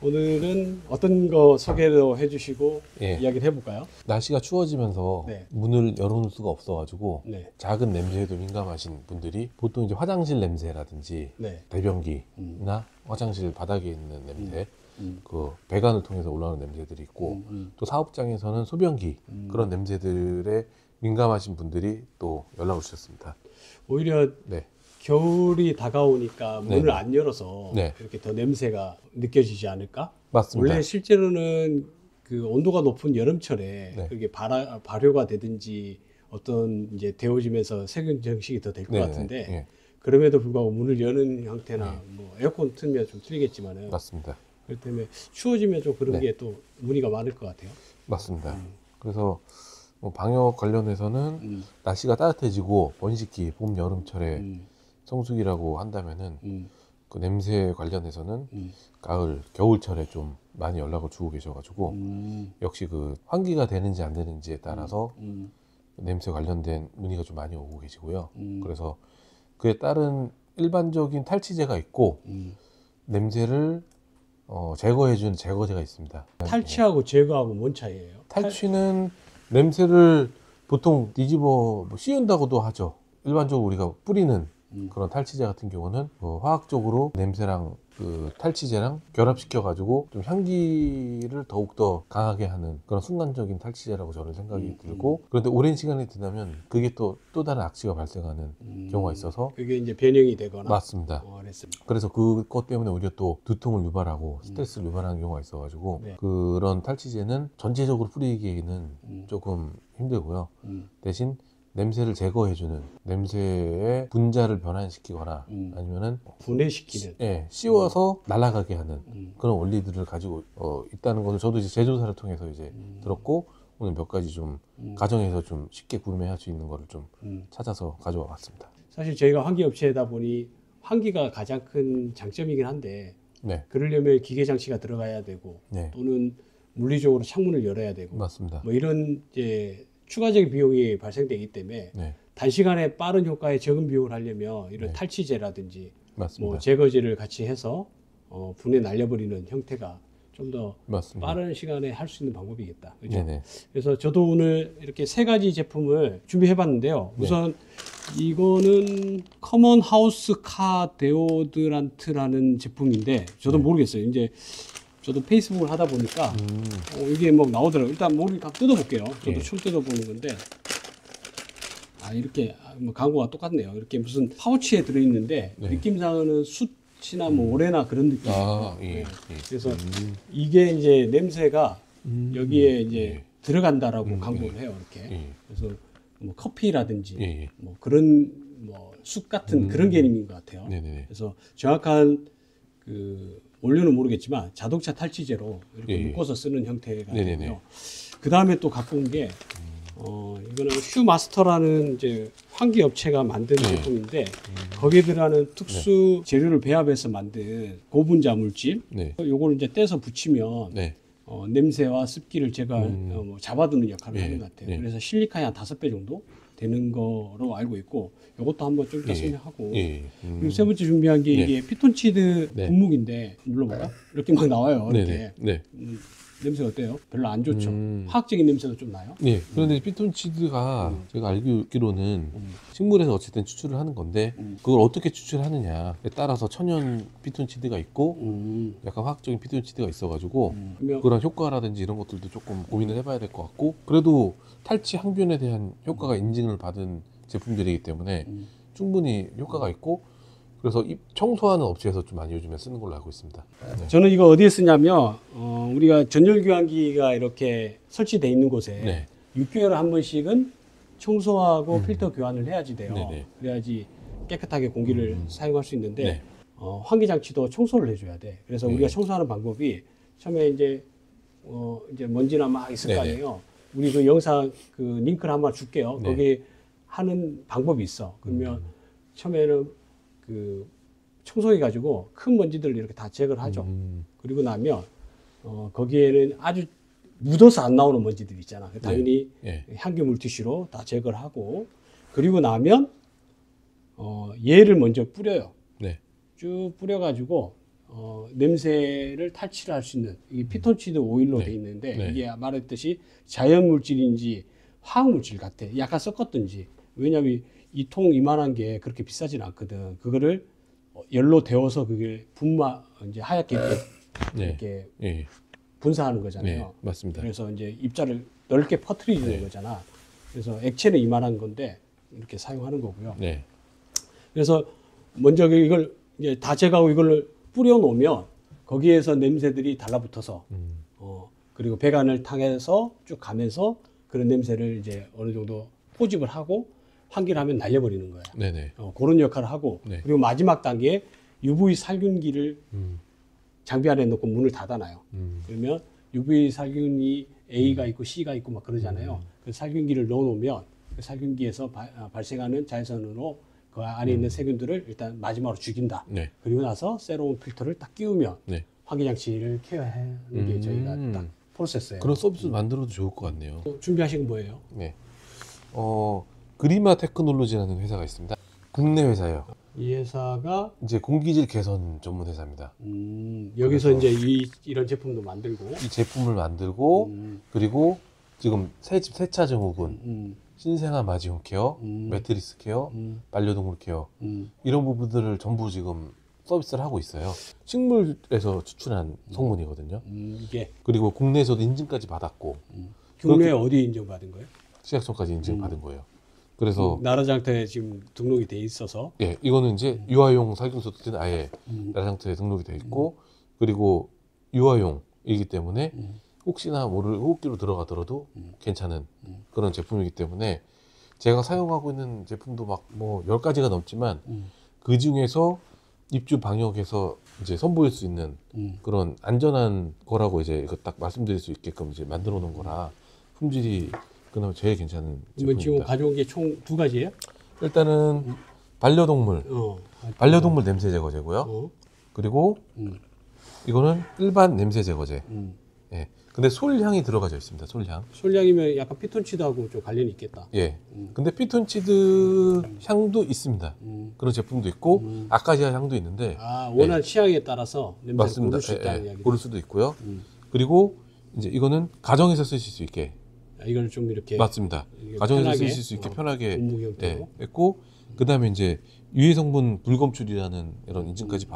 오늘은 어떤 거 소개도 해주시고 예. 이야기를 해볼까요? 날씨가 추워지면서 네. 문을 열어놓을 수가 없어가지고 네. 작은 냄새에도 민감하신 분들이 보통 이제 화장실 냄새라든지 네. 대변기나 화장실 바닥에 있는 냄새, 그 배관을 통해서 올라오는 냄새들이 있고 또 사업장에서는 소변기 그런 냄새들에 민감하신 분들이 또 연락을 주셨습니다. 오히려 네. 겨울이 다가오니까 문을 네. 안 열어서 네. 이렇게 더 냄새가 느껴지지 않을까? 맞습니다. 원래 실제로는 그 온도가 높은 여름철에 네. 그게 발효가 되든지 어떤 이제 데워지면서 세균 정식이 더 될 것 네, 같은데 네. 그럼에도 불구하고 문을 여는 형태나 네. 뭐 에어컨 틀면 좀 틀리겠지만은 맞습니다. 그렇기 때문에 추워지면 좀 그런 네. 게 또 문의가 많을 것 같아요. 맞습니다. 그래서 뭐 방역 관련해서는 날씨가 따뜻해지고 번식기 봄 여름철에 성수기라고 한다면은 그 냄새 관련해서는 가을 겨울철에 좀 많이 연락을 주고 계셔가지고 역시 그 환기가 되는지 안 되는지에 따라서 냄새 관련된 문의가 좀 많이 오고 계시고요. 그래서 그에 따른 일반적인 탈취제가 있고 냄새를 제거해주는 제거제가 있습니다. 탈취하고 제거하고 뭔 차이예요? 탈취는 냄새를 보통 뒤집어 씌운다고도 하죠. 일반적으로 우리가 뿌리는 그런 탈취제 같은 경우는 화학적으로 냄새랑 그 탈취제랑 결합시켜 가지고 좀 향기를 더욱더 강하게 하는 그런 순간적인 탈취제라고 저는 생각이 들고, 그런데 오랜 시간이 지나면 그게 또 다른 악취가 발생하는 경우가 있어서 그게 이제 변형이 되거나 맞습니다. 그랬습니다. 그래서 그것 때문에 오히려 또 두통을 유발하고 스트레스를 유발하는 경우가 있어가지고 네. 그런 탈취제는 전체적으로 뿌리기에는 조금 힘들고요. 대신 냄새를 제거해주는, 냄새의 분자를 변환시키거나 아니면은 분해시키는. 씌워서 날아가게 하는 그런 원리들을 가지고 있다는 것을 저도 이제 제조사를 통해서 이제 들었고, 오늘 몇 가지 좀 가정에서 좀 쉽게 구매할 수 있는 거를 좀 찾아서 가져와 봤습니다. 사실 저희가 환기업체이다 보니 환기가 가장 큰 장점이긴 한데 네, 그러려면 기계 장치가 들어가야 되고 네, 또는 물리적으로 창문을 열어야 되고 맞습니다. 뭐 이런 이제 추가적인 비용이 발생되기 때문에 네, 단시간에 빠른 효과에 적은 비용을 하려면 이런 네. 탈취제라든지 맞습니다. 뭐 제거제를 같이 해서 분해 날려버리는 형태가 좀 더 맞습니다. 빠른 시간에 할 수 있는 방법이겠다. 그죠? 네네. 그래서 저도 오늘 이렇게 세 가지 제품을 준비해 봤는데요. 우선 이거는 커먼 하우스 카 데오드란트라는 제품인데 저도 모르겠어요. 이제 저도 페이스북을 하다 보니까 이게 뭐 나오더라고요. 일단 모르니까 뜯어볼게요. 저도 처음 뜯어보는 건데 이렇게 뭐 광고가 똑같네요. 이렇게 무슨 파우치에 들어있는데 느낌상은 숯이나 뭐 오레나 그런 느낌. 예. 그래서 이게 이제 냄새가 여기에 이제 들어간다라고 광고를 해요. 이렇게. 그래서 뭐 커피라든지 뭐 그런 뭐 숯 같은 그런 개념인 것 같아요. 네네네. 그래서 정확한 그 원료는 모르겠지만 자동차 탈취제로 이렇게 묶어서 쓰는 형태가 되고요. 그 다음에 또 갖고 온 게 이거는 휴마스터라는 이제 환기 업체가 만든 제품인데 거기에 들어가는 특수 재료를 배합해서 만든 고분자 물질. 요걸 이제 떼서 붙이면 냄새와 습기를 제가 뭐 잡아두는 역할을 하는 것 같아요. 그래서 실리카의 한 5배 정도 되는 거로 알고 있고, 이것도 한번 좀 이따 설명하고. 그리고 세 번째 준비한 게 이게 피톤치드 분무기인데 눌러볼까? 이렇게 막 나와요. 이렇게. 냄새 어때요? 별로 안 좋죠. 화학적인 냄새도 좀 나요. 그런데 피톤치드가 제가 알기로는 식물에서 어쨌든 추출을 하는 건데 그걸 어떻게 추출하느냐에 따라서 천연 피톤치드가 있고 약간 화학적인 피톤치드가 있어가지고 그런 효과라든지 이런 것들도 조금 고민을 해봐야 될 것 같고, 그래도 탈취 항균에 대한 효과가 인증을 받은 제품들이기 때문에 충분히 효과가 있고, 그래서 청소하는 업체에서 좀 많이 요즘에 쓰는 걸로 알고 있습니다. 저는 이거 어디에 쓰냐면 우리가 전열교환기가 이렇게 설치되어 있는 곳에 6개월에 한 번씩은 청소하고 필터 교환을 해야지 돼요. 그래야지 깨끗하게 공기를 사용할 수 있는데 환기장치도 청소를 해줘야 돼. 그래서 우리가 청소하는 방법이 처음에 이제 먼지나 막 있을 거 아니에요. 우리 그 영상 그 링크를 한번 줄게요. 거기 하는 방법이 있어. 그러면 처음에는 그 청소기 가지고 큰 먼지들을 이렇게 다 제거를 하죠. 그리고 나면 거기에는 아주 묻어서 안 나오는 먼지들 있잖아. 당연히 향균 물티슈로 다 제거를 하고, 그리고 나면 얘를 먼저 뿌려요. 쭉 뿌려가지고 냄새를 탈취를 할 수 있는 이 피톤치드 오일로 네. 돼 있는데 네. 이게 말했듯이 자연 물질인지 화학 물질 같아. 약간 섞었든지. 왜냐하면 이 통 이만한 게 그렇게 비싸진 않거든. 그거를 열로 데워서 그게 분마 이제 하얗게 이렇게, 네. 이렇게 예. 분사하는 거잖아요. 네, 맞습니다. 그래서 이제 입자를 넓게 퍼뜨리는 네. 거잖아. 그래서 액체는 이만한 건데 이렇게 사용하는 거고요. 네. 그래서 먼저 이걸 이제 다 제거하고 이걸 뿌려 놓으면 거기에서 냄새들이 달라붙어서 그리고 배관을 타해서 쭉 가면서 그런 냄새를 이제 어느 정도 포집을 하고 환기를 하면 날려버리는 거야. 네네. 그런 역할을 하고 네. 그리고 마지막 단계에 UV 살균기를 장비 안에 넣고 문을 닫아놔요. 그러면 UV 살균이 A가 있고 C가 있고 막 그러잖아요. 그 살균기를 넣어놓으면 그 살균기에서 발생하는 자외선으로 그 안에 있는 세균들을 일단 마지막으로 죽인다. 네. 그리고 나서 새로운 필터를 딱 끼우면 네. 환기장치를 케어하는 게 저희가 딱 프로세스예요. 그런 서비스 만들어도 좋을 것 같네요. 준비하신 건 뭐예요? 네. 그리마 테크놀로지라는 회사가 있습니다. 국내 회사예요. 이 회사가 이제 공기질 개선 전문 회사입니다. 여기서 이제 이런 제품도 만들고 이 제품을 만들고 그리고 지금 세차 증후군, 신생아 마지용 케어, 매트리스 케어, 반려동물 케어 이런 부분들을 전부 지금 서비스를 하고 있어요. 식물에서 추출한 성분이거든요. 이게 그리고 국내에서도 인증까지 받았고 국내 어디 인정받은 거예요? 시약청까지 인증받은 거예요. 그래서 나라장터에 지금 등록이 돼 있어서 예, 이거는 이제 유아용 살균소독제는 아예 나라장터에 등록이 돼 있고 그리고 유아용이기 때문에 혹시나 모를 호흡기로 들어가더라도 괜찮은 그런 제품이기 때문에 제가 사용하고 있는 제품도 막 뭐 10가지가 넘지만 그 중에서 입주 방역에서 이제 선보일 수 있는 그런 안전한 거라고 이제 이거 딱 말씀드릴 수 있게끔 이제 만들어 놓은 거라 품질이 그나마 제일 괜찮은 그러면 지금 제품입니다. 가져온 게 총 2가지예요? 일단은 반려동물 냄새 제거제고요. 그리고 이거는 일반 냄새 제거제. 예. 근데 솔향이 들어가져 있습니다. 솔향. 솔량이면 약간 피톤치드하고 좀 관련이 있겠다. 예. 근데 피톤치드 향도 있습니다. 그런 제품도 있고 아카시아 향도 있는데 원하는 취향에 따라서 냄새를 맞습니다. 고를 수 있다는 이야기죠. 고를 수도 있고요. 그리고 이제 이거는 가정에서 쓰실 수 있게 이걸 좀 이렇게 맞습니다. 이게 가정에서 편하게, 쓰실 수 있게 편하게 분무기 형태로. 했고 그다음에 이제 유해 성분 불검출이라는 이런 인증까지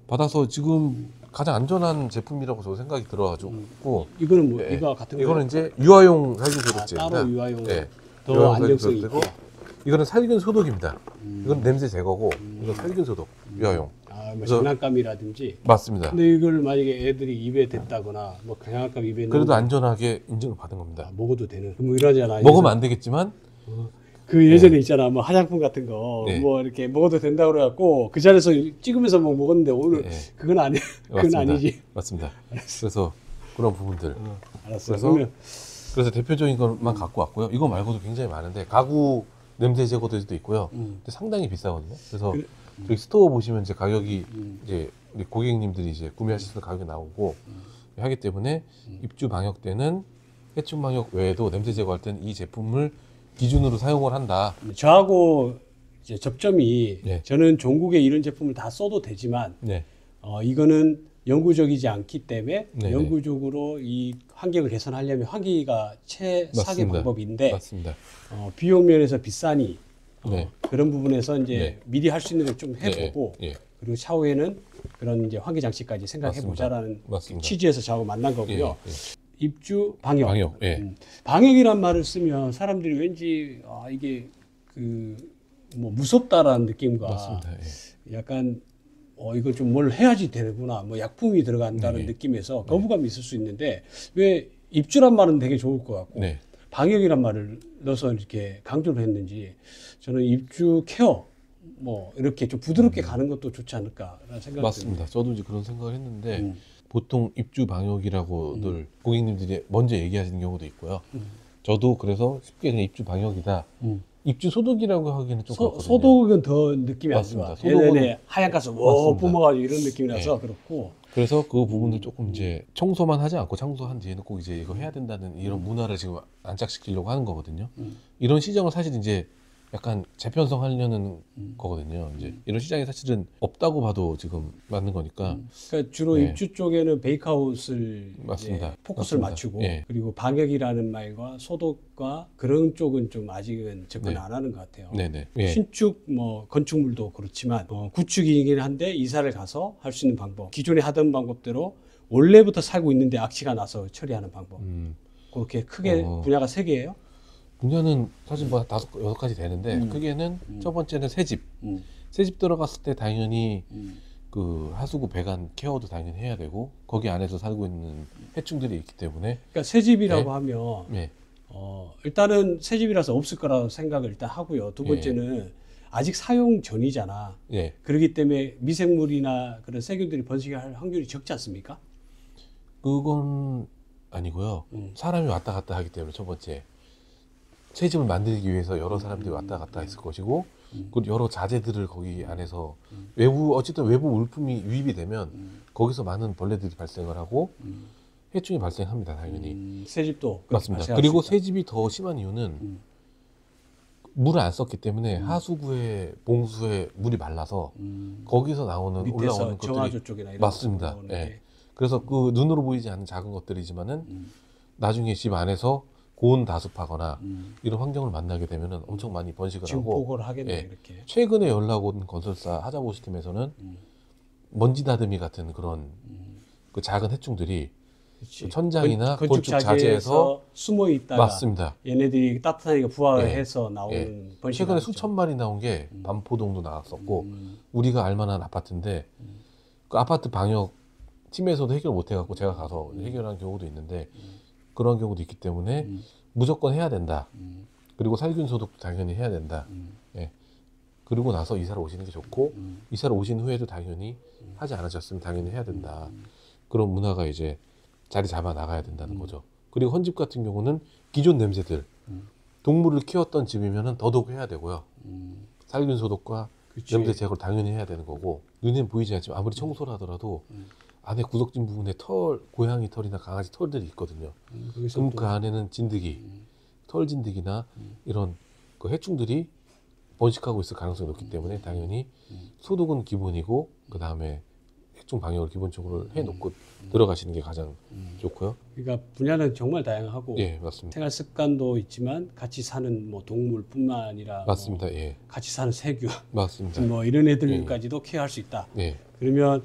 받아서 지금 가장 안전한 제품이라고 저 생각이 들어가지고 이거는 뭐 예. 이거 같은 이거는 이제 유아용 살균 소독제입니다. 따로 유아용 예. 더 유아용 안정성이 살균 있고. 소독제고 이거는 살균 소독입니다. 이건 냄새 제거고 이건 살균 소독 유아용. 뭐 그래서- 장난감이라든지. 맞습니다. 근데 이걸 만약에 애들이 입에 댔다거나 뭐 장난감 입에 그래도 넣으면 안전하게 인증을 받은 겁니다. 먹어도 되는. 뭐 이러잖아. 먹으면 안 되겠지만 그 예전에 있잖아. 뭐 화장품 같은 거 네. 뭐 이렇게 먹어도 된다 그래갖고 그 자리에서 찍으면서 뭐 먹었는데 오늘 네. 그건 아니 그건 맞습니다. 아니지. 맞습니다. 그래서 그런 부분들. 알았어. 그래서 그러면 그래서 대표적인 것만 갖고 왔고요. 이거 말고도 굉장히 많은데 가구 냄새 제거제도 있고요. 근데 상당히 비싸거든요. 그래서 저희 스토어 보시면 이제 가격이 이제 우리 고객님들이 이제 구매하실 때 가격이 나오고 하기 때문에 입주 방역 때는 해충 방역 외에도 냄새 제거할 때는 이 제품을 기준으로 사용을 한다. 저하고 이제 접점이 네. 저는 종국에 이런 제품을 다 써도 되지만 네, 이거는 영구적이지 않기 때문에 네네. 영구적으로 이 환경을 개선하려면 환기가 최상의 맞습니다. 방법인데 맞습니다. 비용 면에서 비싸니 네. 그런 부분에서 이제 네. 미리 할 수 있는 걸 좀 해보고 예, 예. 그리고 차후에는 그런 이제 환기 장치까지 생각해 맞습니다. 보자라는 맞습니다. 취지에서 저하고 만난 거고요. 예, 예. 입주 방역. 방역, 예. 방역이란 말을 쓰면 사람들이 왠지 이게 뭐 무섭다라는 느낌과 맞습니다. 예. 약간 이거 좀 뭘 해야지 되는구나 뭐 약품이 들어간다는 네. 느낌에서 거부감이 있을 수 있는데 왜 입주란 말은 되게 좋을 것 같고 네. 방역이란 말을 넣어서 이렇게 강조를 했는지 저는 입주 케어 뭐 이렇게 좀 부드럽게 가는 것도 좋지 않을까라는 생각이 맞습니다. 저도 이제 그런 생각을 했는데 보통 입주 방역이라고들 고객님들이 먼저 얘기하시는 경우도 있고요. 저도 그래서 쉽게 그냥 입주 방역이다. 입주 소독이라고 하기에는 좀 그렇거든요. 소독은 더 느낌이 안 좋아. 맞습니다. 소독은 얘네네 하얀 가스 맞습니다. 뿜어가지고 이런 느낌이라서 그렇고 그래서 그 부분을 조금 이제 청소만 하지 않고 청소한 뒤에는 꼭 이제 이거 해야 된다는 이런 문화를 지금 안착시키려고 하는 거거든요. 이런 시정을 사실 이제 약간 재편성 하려는 거거든요. 이제 이런 시장이 사실은 없다고 봐도 지금 맞는 거니까. 그러니까 주로 네. 입주 쪽에는 베이크하우스를 맞습니다. 이제 포커스를 맞습니다. 맞추고 예. 그리고 방역이라는 말과 소독과 그런 쪽은 좀 아직은 접근 네. 안 하는 것 같아요. 네네. 예. 신축 뭐 건축물도 그렇지만 구축이긴 한데 이사를 가서 할 수 있는 방법, 기존에 하던 방법대로 원래부터 살고 있는데 악취가 나서 처리하는 방법, 그렇게 크게 분야가 세 개예요. 분야는 사실 뭐 5-6가지 되는데 크게는 첫 번째는 새집. 새집 들어갔을 때 당연히 그 하수구 배관 케어도 당연히 해야 되고 거기 안에서 살고 있는 해충들이 있기 때문에. 그러니까 새 집이라고 네. 하면 네. 일단은 새 집이라서 없을 거라고 생각을 일단 하고요. 두 번째는 아직 사용 전이잖아. 예. 그렇기 때문에 미생물이나 그런 세균들이 번식할 확률이 적지 않습니까? 그건 아니고요. 사람이 왔다 갔다 하기 때문에 첫 번째 새 집을 만들기 위해서 여러 사람들이 왔다 갔다 했을 것이고 그 여러 자재들을 거기 안에서 어쨌든 외부 물품이 유입이 되면 거기서 많은 벌레들이 발생을 하고 해충이 발생합니다, 당연히. 새 집도 맞습니다. 그리고 새 집이 더 심한 이유는 물을 안 썼기 때문에 하수구에 봉수에 물이 말라서 거기서 나오는 올라오는 것들이 정화조 쪽이나 이런 맞습니다. 예. 그래서 그 눈으로 보이지 않는 작은 것들이지만은 나중에 집 안에서 고온 다습하거나 이런 환경을 만나게 되면은 엄청 많이 번식을 하고. 증폭을 하겠네. 예. 이렇게. 최근에 연락 온 건설사 하자보시팀에서는 먼지 다듬이 같은 그런 그 작은 해충들이 그치. 천장이나 건축 건축 자재에서 숨어 있다가 맞습니다. 얘네들이 따뜻하니까 부화해서 나오는 예. 번식. 최근에 수천 마리 나온 게 반포동도 나왔었고 우리가 알만한 아파트인데 그 아파트 방역 팀에서도 해결 못 해갖고 제가 가서 해결한 경우도 있는데 그런 경우도 있기 때문에 무조건 해야 된다. 그리고 살균 소독도 당연히 해야 된다. 예. 그러고 나서 이사를 오시는 게 좋고 이사를 오신 후에도 당연히 하지 않으셨으면 당연히 해야 된다. 그런 문화가 이제 자리 잡아 나가야 된다는 거죠. 그리고 헌집 같은 경우는 기존 냄새들 동물을 키웠던 집이면은 더더욱 해야 되고요. 살균 소독과 그치. 냄새 제거를 당연히 해야 되는 거고 눈에는 보이지 않지만 아무리 청소를 하더라도 안에 구석진 부분에 고양이 털이나 강아지 털들이 있거든요. 그럼 그 안에는 진드기, 털 진드기나 이런 그 해충들이 번식하고 있을 가능성이 높기 때문에 당연히 소독은 기본이고 그 다음에 해충 방역을 기본적으로 해놓고 들어가시는 게 가장 좋고요. 그러니까 분야는 정말 다양하고 예, 맞습니다. 생활 습관도 있지만 같이 사는 뭐 동물뿐만 아니라 맞습니다. 뭐 예, 같이 사는 세균 맞습니다. 뭐 이런 애들까지도 케어할 수 있다. 예, 그러면